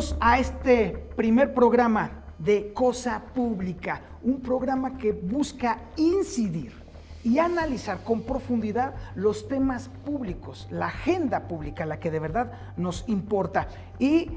Bienvenidos a este primer programa de Cosa Pública, un programa que busca incidir y analizar con profundidad los temas públicos, la agenda pública, la que de verdad nos importa. Y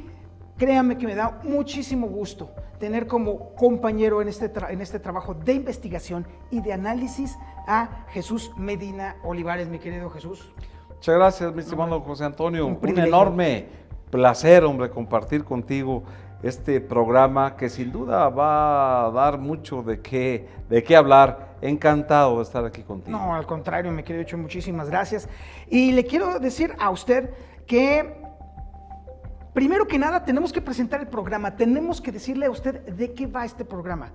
créanme que me da muchísimo gusto tener como compañero en este trabajo de investigación y de análisis a Jesús Medina Olivares. Mi querido Jesús. Muchas gracias, mi estimado José Antonio. Un enorme placer, hombre, compartir contigo este programa que sin duda va a dar mucho de qué hablar. Encantado de estar aquí contigo. No, al contrario, mi querido Chuy, muchísimas gracias. Y le quiero decir a usted que, primero que nada, tenemos que presentar el programa, tenemos que decirle a usted de qué va este programa,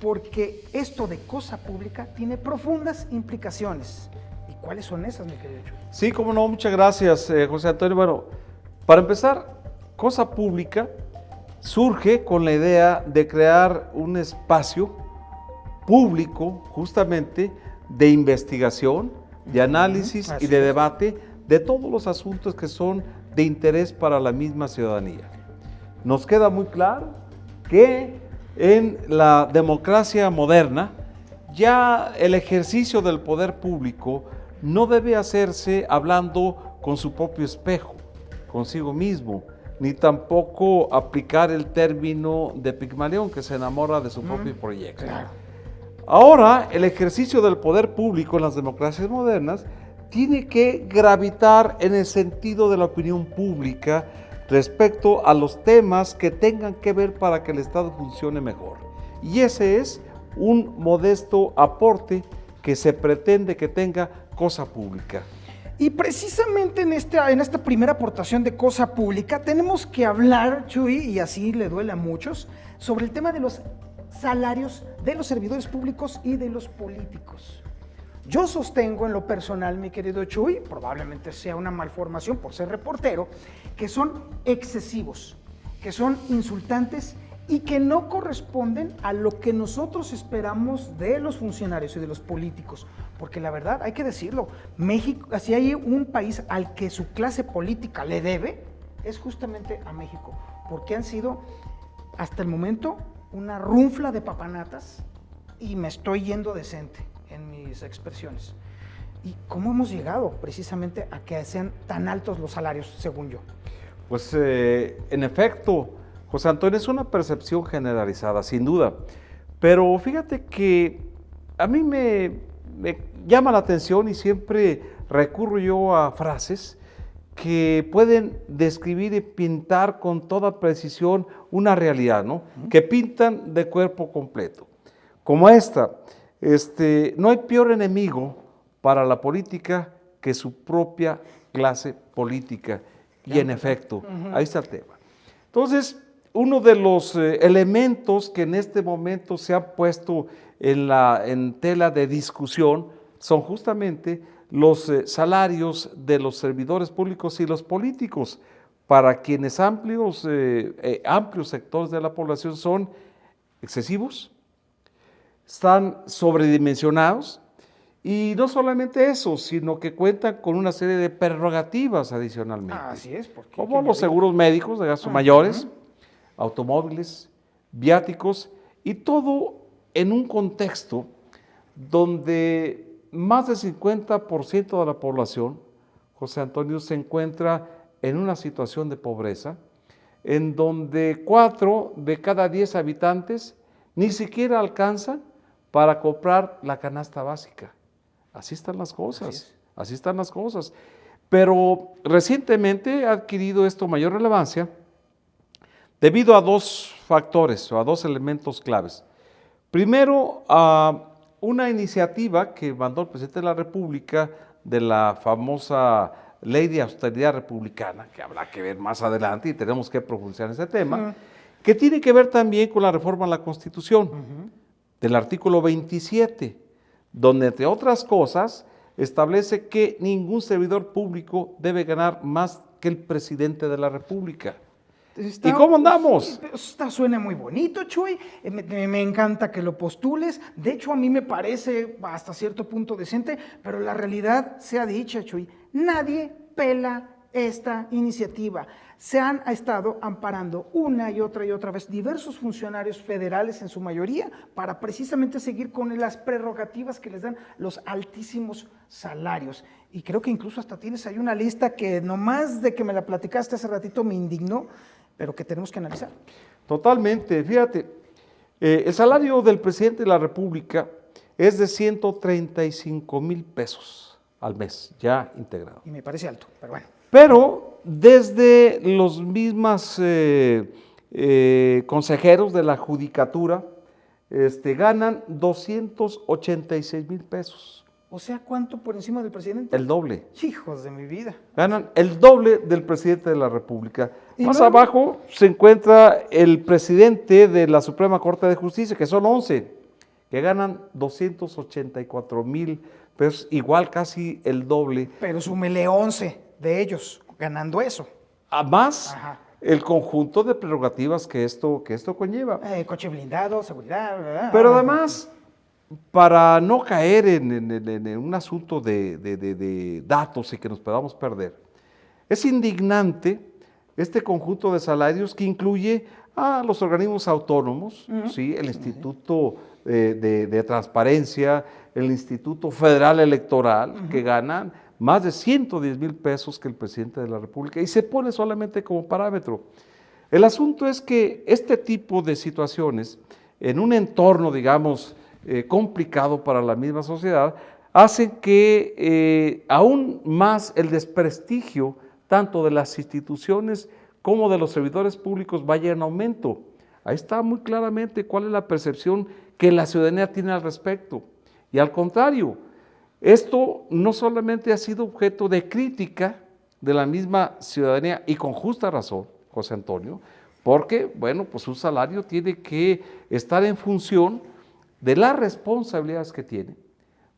porque esto de Cosa Pública tiene profundas implicaciones. ¿Y cuáles son esas, mi querido Chuy? Sí, cómo no, muchas gracias, José Antonio. Bueno, para empezar, Cosa Pública surge con la idea de crear un espacio público, justamente, de investigación, de análisis y de debate de todos los asuntos que son de interés para la misma ciudadanía. Nos queda muy claro que en la democracia moderna ya el ejercicio del poder público no debe hacerse hablando con su propio espejo, consigo mismo, ni tampoco aplicar el término de Pigmalión, que se enamora de su propio proyecto. Claro. Ahora, el ejercicio del poder público en las democracias modernas tiene que gravitar en el sentido de la opinión pública respecto a los temas que tengan que ver para que el Estado funcione mejor. Y ese es un modesto aporte que se pretende que tenga Cosa Pública. Y precisamente en esta primera aportación de Cosa Pública tenemos que hablar, Chuy, y así le duele a muchos, sobre el tema de los salarios de los servidores públicos y de los políticos. Yo sostengo en lo personal, mi querido Chuy, probablemente sea una malformación por ser reportero, que son excesivos, que son insultantes y que no corresponden a lo que nosotros esperamos de los funcionarios y de los políticos. Porque la verdad, hay que decirlo, México, si hay un país al que su clase política le debe, es justamente a México, porque han sido, hasta el momento, una runfla de papanatas, y me estoy yendo decente en mis expresiones. ¿Y cómo hemos llegado precisamente a que sean tan altos los salarios, según yo? Pues en efecto, José Antonio, es una percepción generalizada, sin duda, pero fíjate que a mí me llama la atención y siempre recurro yo a frases que pueden describir y pintar con toda precisión una realidad, ¿no? Que pintan de cuerpo completo. Como esta, no hay peor enemigo para la política que su propia clase política. Y en efecto, ahí está el tema. Entonces, uno de los elementos que en este momento se han puesto en tela de discusión son justamente los salarios de los servidores públicos y los políticos, para quienes amplios sectores de la población son excesivos, están sobredimensionados, y no solamente eso, sino que cuentan con una serie de prerrogativas adicionalmente. Así es, como los seguros médicos de gastos mayores, automóviles, viáticos, y todo en un contexto donde más del 50% de la población, José Antonio, se encuentra en una situación de pobreza, en donde 4 de cada 10 habitantes ni siquiera alcanzan para comprar la canasta básica. Así están las cosas, así están las cosas. Pero recientemente ha adquirido esto mayor relevancia debido a 2 factores o a 2 elementos claves. Primero, a una iniciativa que mandó el presidente de la República de la famosa Ley de Austeridad Republicana, que habrá que ver más adelante y tenemos que profundizar en ese tema, que tiene que ver también con la reforma a la Constitución, del artículo 27, donde, entre otras cosas, establece que ningún servidor público debe ganar más que el presidente de la República. ¿Y cómo andamos? Suena muy bonito, Chuy. Me encanta que lo postules. De hecho, a mí me parece hasta cierto punto decente, pero la realidad sea dicha, Chuy. Nadie pela esta iniciativa. Se han estado amparando una y otra vez diversos funcionarios federales en su mayoría para precisamente seguir con las prerrogativas que les dan los altísimos salarios. Y creo que incluso hasta tienes ahí una lista que nomás de que me la platicaste hace ratito me indignó, pero que tenemos que analizar. Totalmente, fíjate, el salario del presidente de la República es de 135,000 pesos al mes, ya integrado. Y me parece alto, pero bueno. Pero desde los mismos consejeros de la judicatura ganan 286,000 pesos. O sea, ¿cuánto por encima del presidente? El doble. Hijos de mi vida. Ganan el doble del presidente de la República. ¿Y Más luego? abajo se encuentra el presidente de la Suprema Corte de Justicia, que son 11, que ganan 284,000 pesos, igual casi el doble. Pero súmele 11 de ellos ganando eso. Además, Ajá. el conjunto de prerrogativas que esto conlleva. Coche blindado, seguridad, ¿verdad? Pero además, para no caer en un asunto de datos y que nos podamos perder, es indignante este conjunto de salarios que incluye a los organismos autónomos, ¿sí? El Instituto de Transparencia, el Instituto Federal Electoral, que ganan más de 110,000 pesos que el presidente de la República, y se pone solamente como parámetro. El asunto es que este tipo de situaciones, en un entorno, digamos, complicado para la misma sociedad, hacen que aún más el desprestigio tanto de las instituciones como de los servidores públicos vaya en aumento. Ahí está muy claramente cuál es la percepción que la ciudadanía tiene al respecto. Y al contrario, esto no solamente ha sido objeto de crítica de la misma ciudadanía, y con justa razón, José Antonio, porque, bueno, pues su salario tiene que estar en función de las responsabilidades que tiene,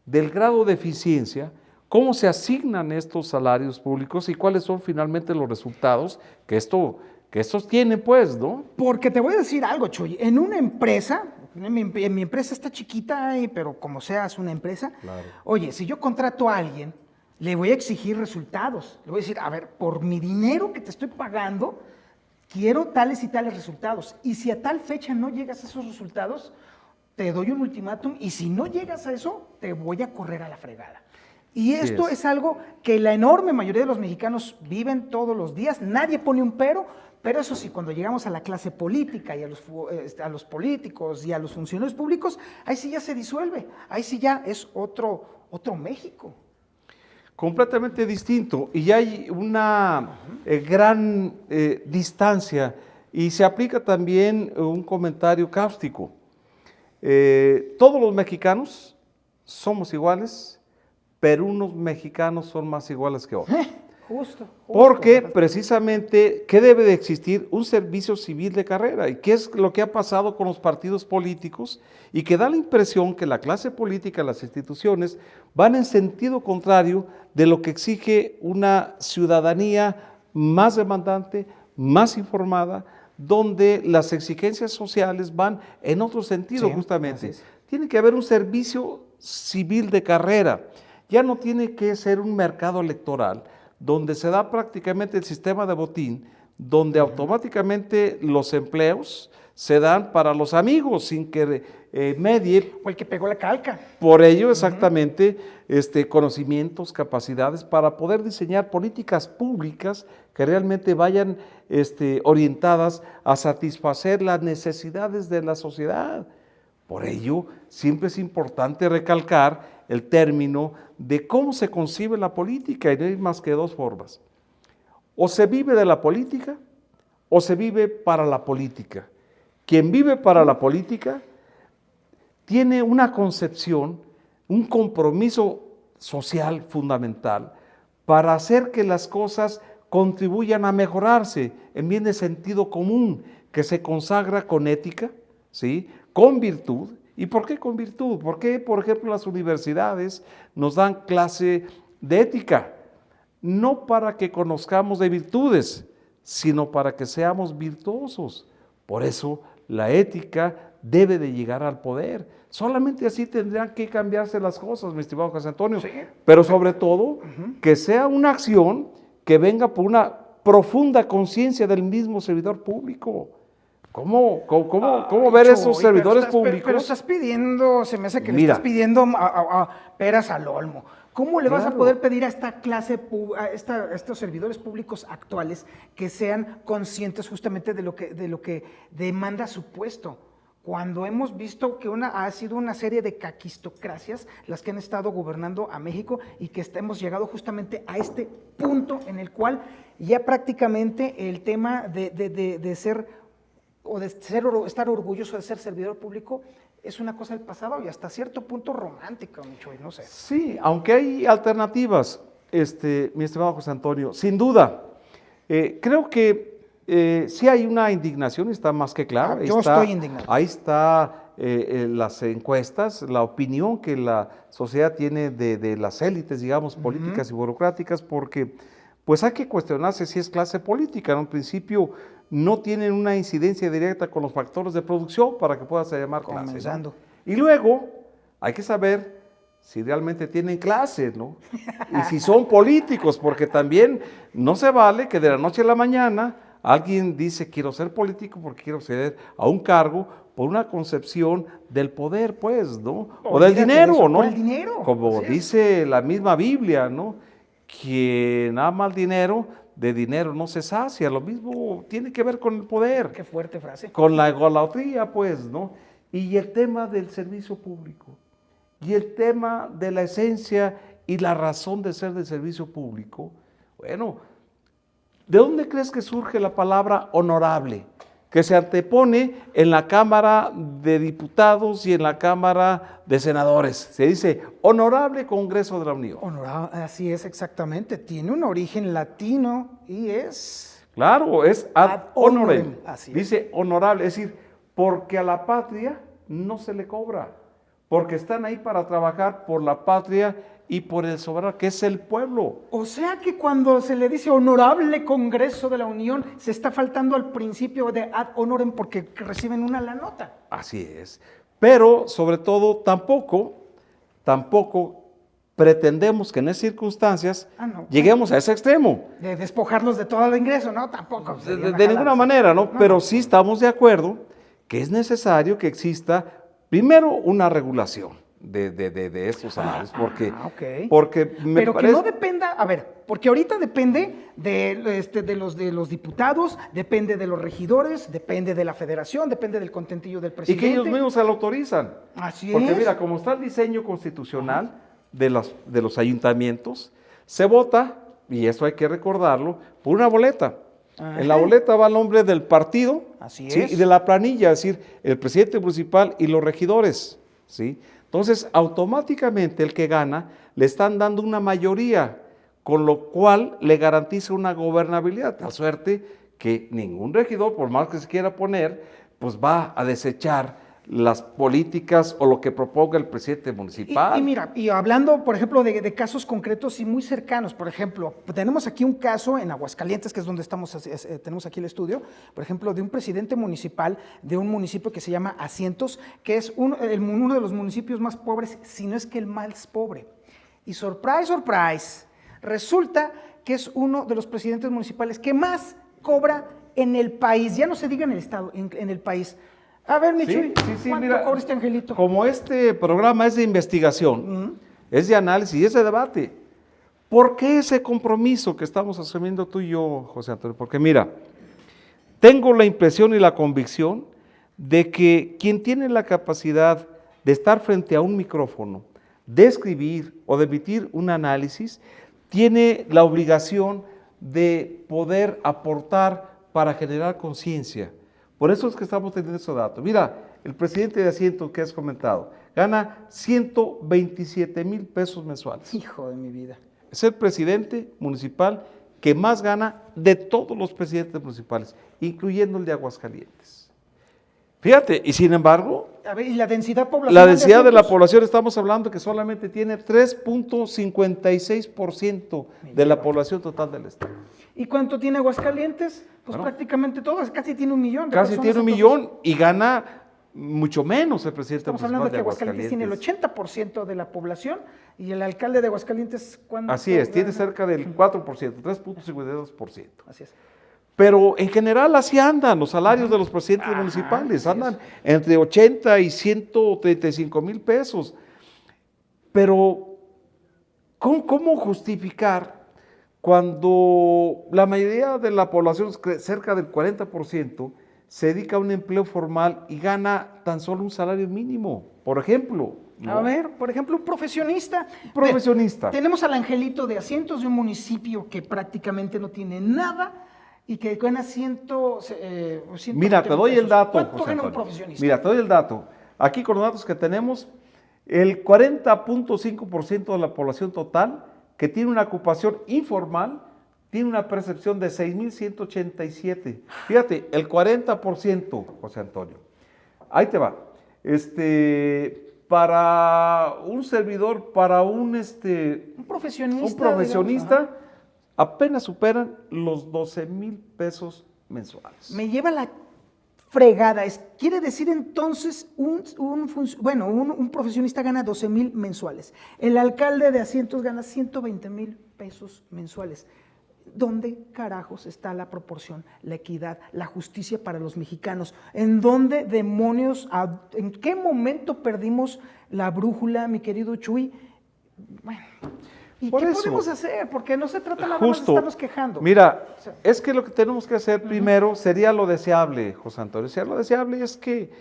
del grado de eficiencia, cómo se asignan estos salarios públicos y cuáles son finalmente los resultados que estos tienen, pues, ¿no? Porque te voy a decir algo, Chuy, en una empresa, mi empresa está chiquita, pero como sea, es una empresa. Claro. Oye, si yo contrato a alguien, le voy a exigir resultados. Le voy a decir, a ver, por mi dinero que te estoy pagando, quiero tales y tales resultados. Y si a tal fecha no llegas a esos resultados, te doy un ultimátum, y si no llegas a eso, te voy a correr a la fregada. Y esto es algo que la enorme mayoría de los mexicanos viven todos los días, nadie pone un pero eso sí, cuando llegamos a la clase política y a los políticos y a los funcionarios públicos, ahí sí ya se disuelve, ahí sí ya es otro México. Completamente distinto, y hay una gran distancia, y se aplica también un comentario cáustico. Todos los mexicanos somos iguales, pero unos mexicanos son más iguales que otros. Justo. Porque precisamente, ¿qué debe de existir? Un servicio civil de carrera. ¿Y qué es lo que ha pasado con los partidos políticos? Y que da la impresión que la clase política, las instituciones, van en sentido contrario de lo que exige una ciudadanía más demandante, más informada, donde las exigencias sociales van en otro sentido, Sí, justamente. así es. Tiene que haber un servicio civil de carrera. Ya no tiene que ser un mercado electoral donde se da prácticamente el sistema de botín, donde automáticamente los empleos se dan para los amigos sin que medie. O el que pegó la calca. Por ello, exactamente, conocimientos, capacidades para poder diseñar políticas públicas que realmente vayan orientadas a satisfacer las necesidades de la sociedad. Por ello, siempre es importante recalcar el término de cómo se concibe la política, y no hay más que dos formas. O se vive de la política, o se vive para la política. Quien vive para la política tiene una concepción, un compromiso social fundamental para hacer que las cosas contribuyan a mejorarse en bien de sentido común, que se consagra con ética, ¿sí?, con virtud. ¿Y por qué con virtud? ¿Por qué, por ejemplo, las universidades nos dan clase de ética? No para que conozcamos de virtudes, sino para que seamos virtuosos. Por eso la ética debe de llegar al poder. Solamente así tendrían que cambiarse las cosas, mi estimado José Antonio. Sí. Pero sobre todo, que sea una acción que venga por una profunda conciencia del mismo servidor público. ¿Cómo ver esos servidores públicos? Pero estás pidiendo, se me hace que le Mira. estás pidiendo a peras al olmo. ¿Cómo le vas a Claro. poder pedir a esta clase, a estos servidores públicos actuales que sean conscientes justamente de lo que demanda su puesto? Cuando hemos visto que ha sido una serie de caquistocracias las que han estado gobernando a México y que hemos llegado justamente a este punto en el cual ya prácticamente el tema de ser o de estar orgulloso de ser servidor público es una cosa del pasado y hasta cierto punto romántica, mi Chuy, no sé. Sí, aunque hay alternativas, mi estimado José Antonio, sin duda. Creo que sí hay una indignación, está más que claro. Yo estoy indignado. Ahí está las encuestas, la opinión que la sociedad tiene de las élites, digamos, políticas y burocráticas, porque pues hay que cuestionarse si es clase política. En un principio no tienen una incidencia directa con los factores de producción para que pueda ser llamar clase, Comenzando. ¿no? Y luego hay que saber si realmente tienen clase, ¿no? Y si son políticos, porque también no se vale que de la noche a la mañana alguien dice quiero ser político porque quiero acceder a un cargo por una concepción del poder, pues, ¿no? O del dinero, ¿no? Por el dinero. Como Así es. dice la misma Biblia, ¿no? Quien ama el dinero, de dinero no se sacia. Lo mismo tiene que ver con el poder. Qué fuerte frase. Con la egolatría, pues, ¿no? Y el tema del servicio público, y el tema de la esencia y la razón de ser del servicio público, bueno, ¿de dónde crees que surge la palabra honorable? Que se antepone en la Cámara de Diputados y en la Cámara de Senadores. Se dice Honorable Congreso de la Unión. Honorable, así es exactamente. Tiene un origen latino y es... Claro, es ad honorem. Así es. Dice honorable, es decir, porque a la patria no se le cobra, porque están ahí para trabajar por la patria y por el soberano, que es el pueblo. O sea que cuando se le dice Honorable Congreso de la Unión, se está faltando al principio de ad honorem porque reciben una la nota. Así es. Pero, sobre todo, tampoco pretendemos que en esas circunstancias no. lleguemos a ese extremo. De despojarlos de todo el ingreso, ¿no? Tampoco. De ninguna manera, ¿no? Pero sí estamos de acuerdo que es necesario que exista, primero, una regulación de estos salarios, porque me Pero parece... que no dependa, a ver, porque ahorita depende de los diputados, depende de los regidores, depende de la federación, depende del contentillo del Y presidente. que ellos mismos se lo autorizan. Así Porque es. mira, como está el diseño constitucional de los ayuntamientos, se vota, y eso hay que recordarlo, por una boleta. Ajá. En la boleta va el nombre del partido. Así ¿sí? es. Y de la planilla, es decir, el presidente municipal y los regidores, ¿sí? Entonces, automáticamente el que gana le están dando una mayoría, con lo cual le garantiza una gobernabilidad, tal suerte que ningún regidor, por más que se quiera poner, pues va a desechar las políticas o lo que proponga el presidente municipal. Y mira, y hablando, por ejemplo, de casos concretos y muy cercanos, por ejemplo, tenemos aquí un caso en Aguascalientes, que es donde tenemos aquí el estudio, por ejemplo, de un presidente municipal de un municipio que se llama Asientos, que es uno de los municipios más pobres, si no es que el más pobre. Y surprise, surprise, resulta que es uno de los presidentes municipales que más cobra en el país, ya no se diga en el estado, en el país. A ver, mi Chuy, ¿cuánto mira, cobra este angelito? Como este programa es de investigación, es de análisis y es de debate, ¿por qué ese compromiso que estamos asumiendo tú y yo, José Antonio? Porque mira, tengo la impresión y la convicción de que quien tiene la capacidad de estar frente a un micrófono, de escribir o de emitir un análisis, tiene la obligación de poder aportar para generar conciencia. Por eso es que estamos teniendo esos datos. Mira, el presidente de Asientos que has comentado, gana 127,000 pesos mensuales. Hijo de mi vida. Es el presidente municipal que más gana de todos los presidentes municipales, incluyendo el de Aguascalientes. Fíjate, y sin embargo, A ver, ¿y la densidad poblacional? la densidad de la Asientos? población, estamos hablando que solamente tiene 3.56% de la población total del estado. ¿Y cuánto tiene Aguascalientes? Pues Bueno, prácticamente todo, casi tiene 1 millón. de Casi personas, tiene 1 entonces, millón y gana mucho menos el presidente Estamos municipal hablando de de que Aguascalientes tiene el Aguascalientes. 80% de la población y el alcalde de Aguascalientes, ¿cuánto Así es, tiene gana? cerca del 4%, 3.52%. Así es. Pero en general así andan los salarios de los presidentes Ajá, municipales, así andan entre 80 y 135 mil pesos. Pero, ¿cómo justificar cuando la mayoría de la población, cerca del 40%, se dedica a un empleo formal y gana tan solo un salario mínimo? Por ejemplo, ¿no? A ver, por ejemplo, un profesionista. Profesionista. Tenemos al Angelito de Asientos, de un municipio que prácticamente no tiene nada y que gana 100. Mira, te doy el dato, ¿Cuánto José gana un Antonio. profesionista? Mira, te doy el dato. Aquí con los datos que tenemos, el 40.5% de la población total que tiene una ocupación informal tiene una percepción de 6.187. Fíjate, el 40%, José Antonio. Ahí te va. Para un servidor, para un profesionista, digamos, apenas superan los 12,000 pesos mensuales. me lleva la fregada. Quiere decir entonces, un profesionista gana 12,000 mensuales. El alcalde de Asientos gana 120,000 pesos mensuales. ¿Dónde carajos está la proporción, la equidad, la justicia para los mexicanos? ¿En dónde demonios, en qué momento perdimos la brújula, mi querido Chuy? Bueno, ¿y qué podemos hacer? Porque no se trata nada más de estarnos quejando. Mira, es que lo que tenemos que hacer primero sería lo deseable, José Antonio. Lo deseable es que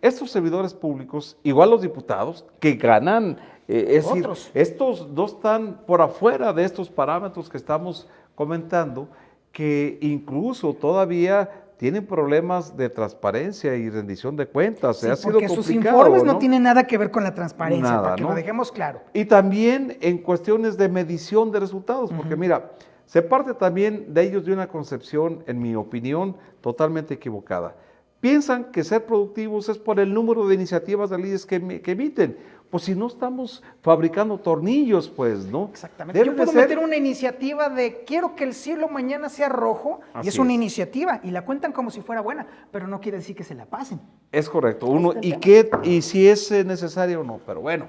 estos servidores públicos, igual los diputados, que ganan, estos dos están por afuera de estos parámetros que estamos comentando, que incluso todavía tienen problemas de transparencia y rendición de cuentas. Sí, ha sido porque complicado, sus informes no tienen nada que ver con la transparencia, nada, para que ¿no? lo dejemos claro. Y también en cuestiones de medición de resultados, porque mira, se parte también de ellos de una concepción, en mi opinión, totalmente equivocada. Piensan que ser productivos es por el número de iniciativas de leyes que emiten. Pues si no estamos fabricando tornillos, pues, ¿no? Exactamente. Yo puedo meter una iniciativa de quiero que el cielo mañana sea rojo, y es una iniciativa, y la cuentan como si fuera buena, pero no quiere decir que se la pasen. Es correcto. Y si es necesario o no, pero bueno.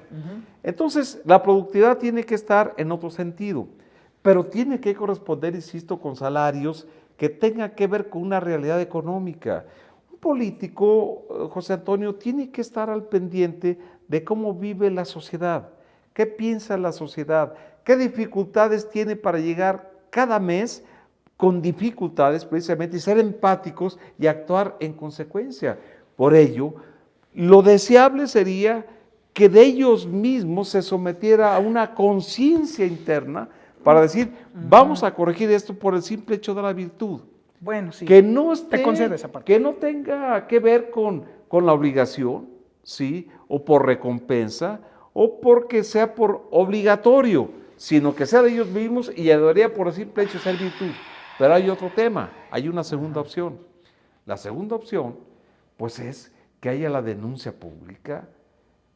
Entonces, la productividad tiene que estar en otro sentido, pero tiene que corresponder, insisto, con salarios que tengan que ver con una realidad económica. Un político, José Antonio, tiene que estar al pendiente de cómo vive la sociedad, qué piensa la sociedad, qué dificultades tiene para llegar cada mes con dificultades precisamente y ser empáticos y actuar en consecuencia. Por ello, lo deseable sería que de ellos mismos se sometiera a una conciencia interna para decir, vamos a corregir esto por el simple hecho de la virtud. Bueno, sí. Que no esté, te concedo esa parte. Que no tenga que ver con la obligación, ¿sí? O por recompensa, o porque sea por obligatorio, sino que sea de ellos mismos y debería por el simple hecho ser virtud. Pero hay otro tema, hay una segunda opción. La segunda opción, pues es que haya la denuncia pública,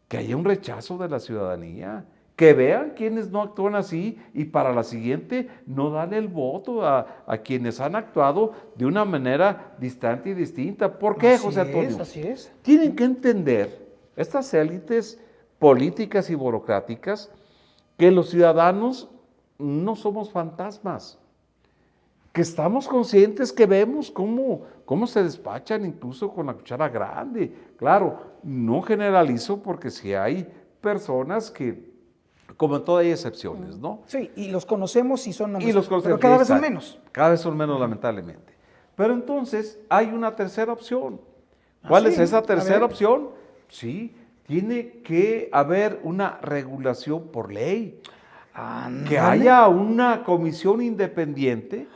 que haya un rechazo de la ciudadanía, que vean quienes no actúan así y para la siguiente no darle el voto a quienes han actuado de una manera distante y distinta. ¿Por qué, José Antonio? Así es. Tienen que entender estas élites políticas y burocráticas que los ciudadanos no somos fantasmas, que estamos conscientes, que vemos cómo se despachan incluso con la cuchara grande. Claro, no generalizo porque si hay personas que, como en todo hay excepciones, ¿no? Sí, y los conocemos y son nombres, pero cada vez son menos. Cada vez son menos, lamentablemente. Pero entonces hay una tercera opción. ¿Cuál es esa tercera opción? Sí, tiene que haber una regulación por ley. Que haya una comisión independiente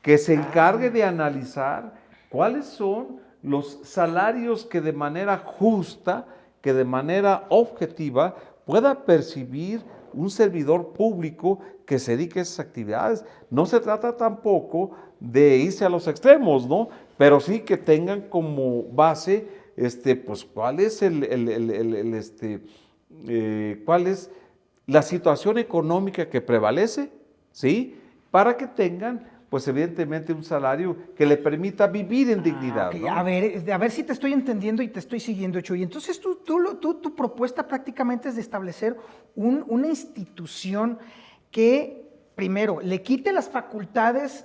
que se encargue de analizar cuáles son los salarios que de manera justa, que de manera objetiva pueda percibir un servidor público que se dedique a esas actividades. No se trata tampoco de irse a los extremos, ¿no? Pero sí que tengan como base, pues, cuál es cuál es la situación económica que prevalece, ¿sí? Para que tengan pues evidentemente un salario que le permita vivir en dignidad. Ok, ¿no? a ver si te estoy entendiendo y te estoy siguiendo, Chuy. Entonces, tu propuesta prácticamente es de establecer una institución que, primero, le quite las facultades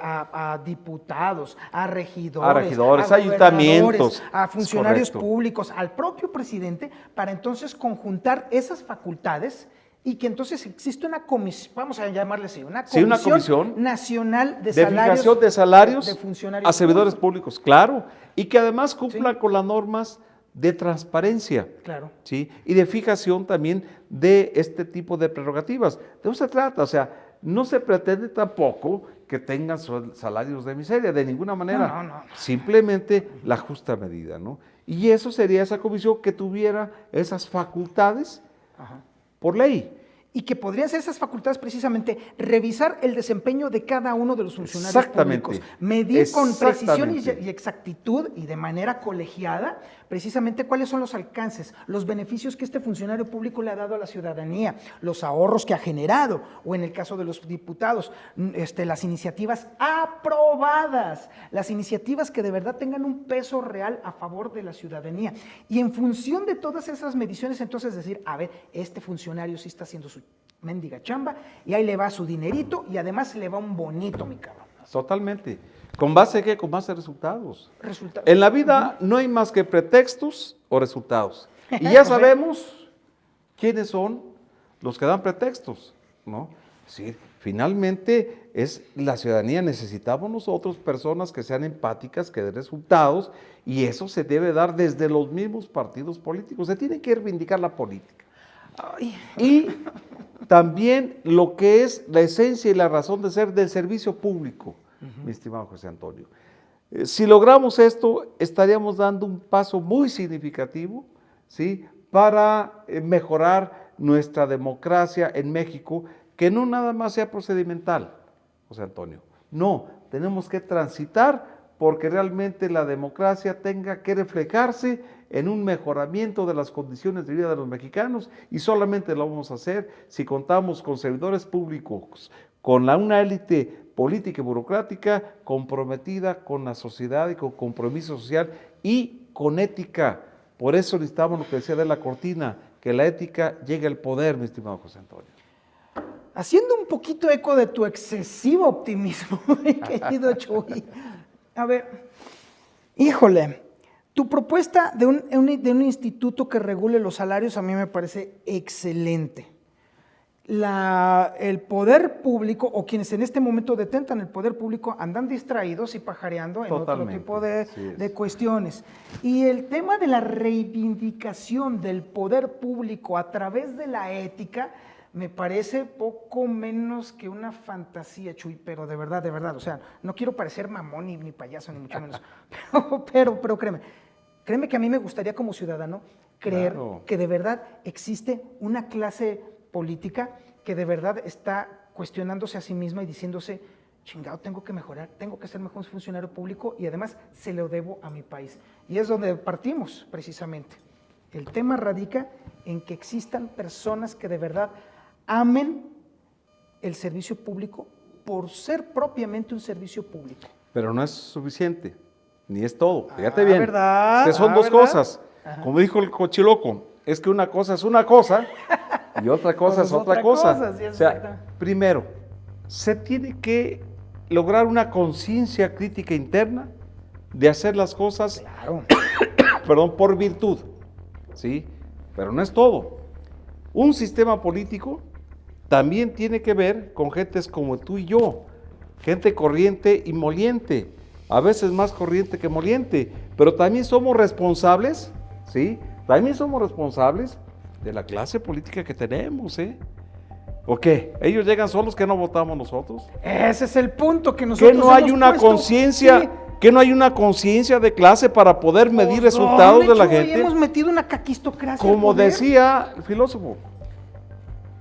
a diputados, a regidores, a gobernadores, ayuntamientos, a funcionarios correcto. públicos, al propio presidente, para entonces conjuntar esas facultades y que entonces existe una comisión, vamos a llamarle así, una comisión nacional de fijación de salarios de funcionarios a servidores públicos, claro, y que además cumplan Sí. con las normas de transparencia, Claro. ¿sí? Y de fijación también de este tipo de prerrogativas. De eso se trata, o sea, no se pretende tampoco que tengan salarios de miseria, de ninguna manera. No. Simplemente la justa medida, ¿no? Y eso sería esa comisión que tuviera esas facultades Ajá. por ley. Y que podrían ser esas facultades precisamente revisar el desempeño de cada uno de los funcionarios públicos, medir con precisión y exactitud y de manera colegiada precisamente cuáles son los alcances, los beneficios que este funcionario público le ha dado a la ciudadanía, los ahorros que ha generado, o en el caso de los diputados, las iniciativas aprobadas, las iniciativas que de verdad tengan un peso real a favor de la ciudadanía. Y en función de todas esas mediciones, entonces decir, a ver, este funcionario sí está haciendo su mendiga chamba y ahí le va su dinerito y además le va un bonito, mi cabrón. Totalmente. ¿Con base a qué? Con base a resultados. Resultados. En la vida no hay más que pretextos o resultados. Y ya sabemos quiénes son los que dan pretextos, ¿no? Sí, finalmente es la ciudadanía, necesitamos nosotros personas que sean empáticas, que den resultados, y eso se debe dar desde los mismos partidos políticos. Se tiene que reivindicar la política. Ay. Y también lo que es la esencia y la razón de ser del servicio público, mi estimado José Antonio. Si logramos esto, estaríamos dando un paso muy significativo, ¿sí?, para mejorar nuestra democracia en México, que no nada más sea procedimental, José Antonio. No, tenemos que transitar porque realmente la democracia tenga que reflejarse en un mejoramiento de las condiciones de vida de los mexicanos, y solamente lo vamos a hacer si contamos con servidores públicos, con una élite política y burocrática comprometida con la sociedad y con compromiso social y con ética. Por eso necesitamos lo que decía de la cortina, que la ética llegue al poder, mi estimado José Antonio. Haciendo un poquito eco de tu excesivo optimismo, mi querido Chuy. A ver, híjole, tu propuesta de un instituto que regule los salarios a mí me parece excelente. El poder público, o quienes en este momento detentan el poder público, andan distraídos y pajareando en otro tipo de cuestiones. Y el tema de la reivindicación del poder público a través de la ética me parece poco menos que una fantasía, Chuy, pero de verdad, o sea, no quiero parecer mamón ni payaso, ni mucho menos, pero créeme que a mí me gustaría como ciudadano creer que de verdad existe una clase política que de verdad está cuestionándose a sí misma y diciéndose, chingado, tengo que mejorar, tengo que ser mejor funcionario público y además se lo debo a mi país. Y es donde partimos precisamente. El tema radica en que existan personas que de verdad amen el servicio público por ser propiamente un servicio público. Pero no es suficiente, ni es todo. Fíjate bien, ¿verdad? es que son dos ¿verdad? cosas. Ajá. Como dijo el cochiloco, es que una cosa es una cosa y otra cosa es otra cosa. Sí, o sea, primero, se tiene que lograr una conciencia crítica interna de hacer las cosas, por virtud, ¿sí? Pero no es todo. Un sistema político también tiene que ver con gentes como tú y yo, gente corriente y moliente, a veces más corriente que moliente, pero también somos responsables, ¿sí? También somos responsables de la clase política que tenemos, ¿eh? ¿O qué? ¿Ellos llegan solos que no votamos nosotros? Ese es el punto que nosotros que no hay una conciencia, sí, que no hay una conciencia de clase para poder medir resultados de la gente. Hemos metido una caquistocracia. Como decía el filósofo,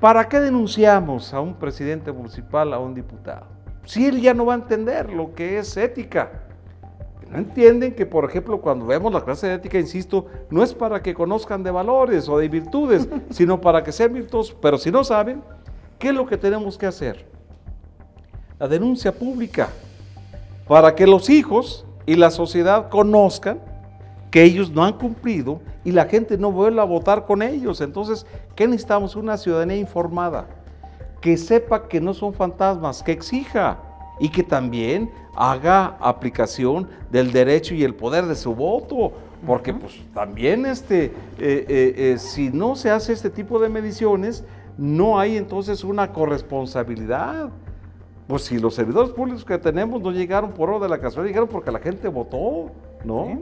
¿para qué denunciamos a un presidente municipal, a un diputado? Si él ya no va a entender lo que es ética. No entienden que, por ejemplo, cuando vemos la clase de ética, insisto, no es para que conozcan de valores o de virtudes, sino para que sean virtuosos. Pero si no saben, ¿qué es lo que tenemos que hacer? la denuncia pública, para que los hijos y la sociedad conozcan que ellos no han cumplido y la gente no vuelva a votar con ellos. Entonces, ¿qué necesitamos? Una ciudadanía informada, que sepa que no son fantasmas, que exija y que también haga aplicación del derecho y el poder de su voto, porque pues también si no se hace este tipo de mediciones, no hay entonces una corresponsabilidad. Pues si los servidores públicos que tenemos no llegaron por obra de la casualidad, llegaron porque la gente votó, ¿no? ¿Sí?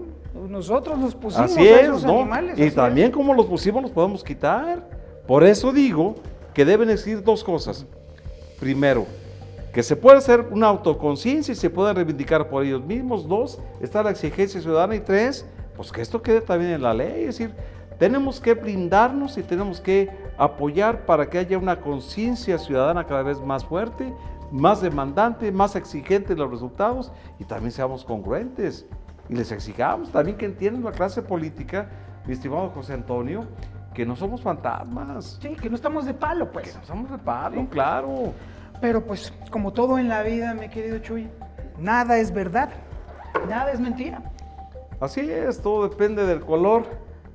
Nosotros los pusimos Así a es, esos ¿no? animales. Y también como los pusimos los podemos quitar. Por eso digo que deben existir dos cosas. Primero, que se puede hacer una autoconciencia y se pueden reivindicar por ellos mismos. Dos, está la exigencia ciudadana. Y tres, pues que esto quede también en la ley. Es decir, tenemos que blindarnos y tenemos que apoyar para que haya una conciencia ciudadana cada vez más fuerte, más demandante, más exigente en los resultados y también seamos congruentes. Y les exijamos también que entiendan la clase política, mi estimado José Antonio, que no somos fantasmas. Sí, que no estamos de palo, Que pues. no somos de palo, Sí. claro. Pero pues, como todo en la vida, mi querido Chuy, nada es verdad, nada es mentira. Así es, todo depende del color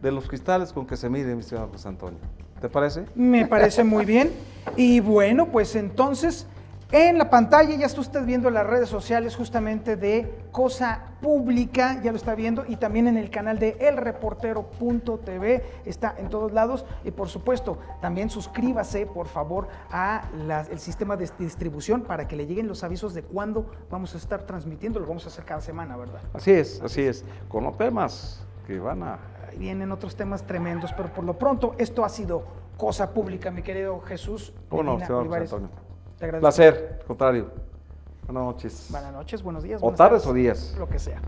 de los cristales con que se mire, mi estimado José Antonio. ¿Te parece? Me parece muy bien. Y bueno, pues entonces, en la pantalla ya está usted viendo las redes sociales justamente de Cosa Pública, ya lo está viendo, y también en el canal de elreportero.tv, está en todos lados. Y por supuesto, también suscríbase, por favor, el sistema de distribución para que le lleguen los avisos de cuándo vamos a estar transmitiendo. Lo vamos a hacer cada semana, ¿verdad? Así es. Con los temas que van a... Ahí vienen otros temas tremendos, pero por lo pronto, esto ha sido Cosa Pública, mi querido Jesús ¿Cómo no, Medina señor José Olivares. Antonio? Te agradezco. Placer, al contrario. Buenas noches. Buenas noches, buenos días. O buenas tardes tardes, o días. lo que sea.